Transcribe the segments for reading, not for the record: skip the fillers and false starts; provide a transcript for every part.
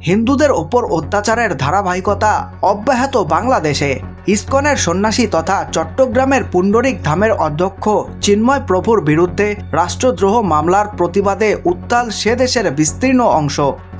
হিন্দুদের ওপর অত্যাচারের ধারাবাহিকতা অব্যাহত বাংলাদেশে। ইসকনের সন্ন্যাসী তথা চট্টগ্রামের পুণ্ডরিক ধামের অধ্যক্ষ চিন্ময় প্রভুর বিরুদ্ধে রাষ্ট্রদ্রোহ মামলার প্রতিবাদে উত্তাল সে দেশের বিস্তীর্ণ অংশ।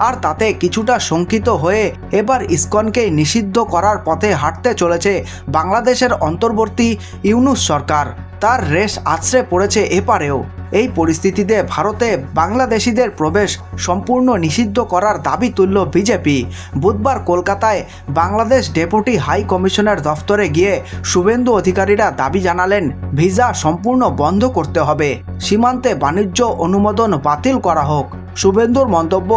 আর তাতে কিছুটা শঙ্কিত হয়ে এবার ইসকনকে নিষিদ্ধ করার পথে হাঁটতে চলেছে বাংলাদেশের অন্তর্বর্তী ইউনূস সরকার। তার রেশ আছড়ে পড়েছে এপারেও। এই পরিস্থিতিতে ভারতে বাংলাদেশিদের প্রবেশ সম্পূর্ণ নিষিদ্ধ করার দাবি তুলল বিজেপি। বুধবার কলকাতায় বাংলাদেশ ডেপুটি হাই কমিশনের দফতরে গিয়ে শুভেন্দু অধিকারীরা দাবি জানালেন, ভিসা সম্পূর্ণ বন্ধ করতে হবে, সীমান্তে বাণিজ্য অনুমোদন বাতিল করা হোক। শুভেন্দুর মন্তব্য,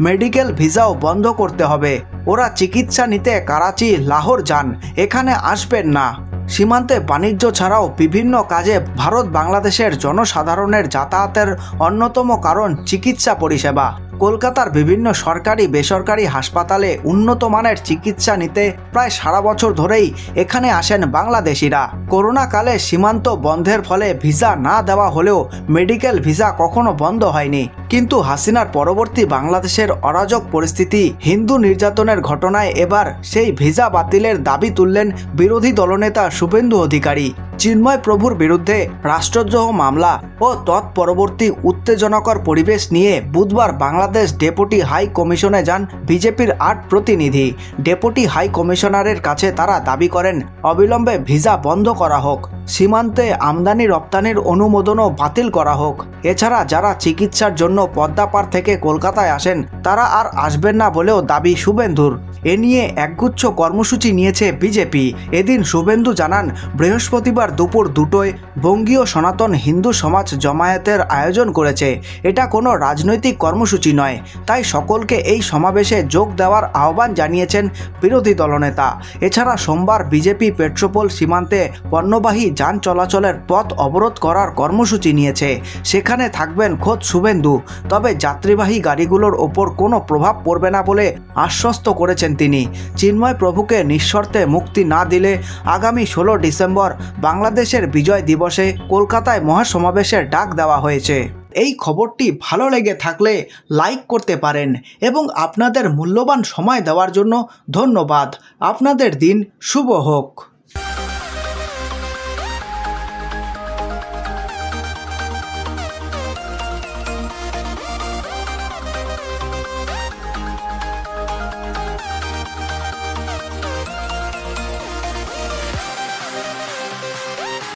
মেডিকেল ভিসাও বন্ধ করতে হবে। ওরা চিকিৎসা নিতে করাচি, লাহোর যান, এখানে আসবেন না। সীমান্তে বাণিজ্য ছাড়াও বিভিন্ন কাজে ভারত বাংলাদেশের জনসাধারণের যাতায়াতের অন্যতম কারণ চিকিৎসা পরিষেবা। কলকাতার বিভিন্ন সরকারি বেসরকারি হাসপাতালে উন্নত মানের চিকিৎসা নিতে প্রায় সারা বছর ধরেই এখানে আসেন বাংলাদেশিরা। করোনাকালে সীমান্ত বন্ধের ফলে ভিসা না দেওয়া হলেও মেডিকেল ভিসা কখনো বন্ধ হয়নি। কিন্তু হাসিনার পরবর্তী বাংলাদেশের অরাজক পরিস্থিতি, হিন্দু নির্যাতনের ঘটনায় এবার সেই ভিসা বাতিলের দাবি তুললেন বিরোধী দলনেতা শুভেন্দু অধিকারী। চিন্ময় প্রভুর বিরুদ্ধে রাষ্ট্রদ্রোহ মামলা ও তৎপরবর্তী উত্তেজনাকর পরিবেশ নিয়ে বুধবার বাংলাদেশ ডেপুটি হাই কমিশনে যান বিজেপির 8 প্রতিনিধি। ডেপুটি হাই কমিশনারের কাছে তারা দাবি করেন, অবিলম্বে ভিসা বন্ধ করা হোক, সীমান্তে আমদানি রপ্তানির অনুমোদনও বাতিল করা হোক। এছাড়া যারা চিকিৎসার জন্য পদ্মাপাড় থেকে কলকাতায় আসেন তারা আর আসবেন না বলেও দাবি শুভেন্দুর। এ নিয়ে একগুচ্ছ কর্মসূচি নিয়েছে বিজেপি। এদিন শুভেন্দু জানান, বৃহস্পতিবার দুপুর 2টায় বঙ্গীয় সনাতন হিন্দু সমাজ জমায়েতের আয়োজন করেছে। এটা কোনো রাজনৈতিক কর্মসূচি নয়, তাই সকলকে এই সমাবেশে যোগ দেওয়ার আহ্বান জানিয়েছেন বিরোধী দলনেতা। এছাড়া সোমবার বিজেপি পেট্রোপোল সীমান্তে পণ্যবাহী যান চলাচলের পথ অবরোধ করার কর্মসূচি নিয়েছে। সেখানে থাকবেন খোদ শুভেন্দু, তবে যাত্রীবাহী গাড়িগুলোর ওপর কোনো প্রভাব পড়বে না বলে আশ্বস্ত করেছেন তিনি। চিন্ময় প্রভুকে নিঃশর্তে মুক্তি না দিলে আগামী 16 ডিসেম্বর বাংলাদেশের বিজয় দিবসে কলকাতায় মহাসমাবেশের ডাক দেওয়া হয়েছে। এই খবরটি ভালো লেগে থাকলে লাইক করতে পারেন এবং আপনাদের মূল্যবান সময় দেওয়ার জন্য ধন্যবাদ। আপনাদের দিন শুভ হোক।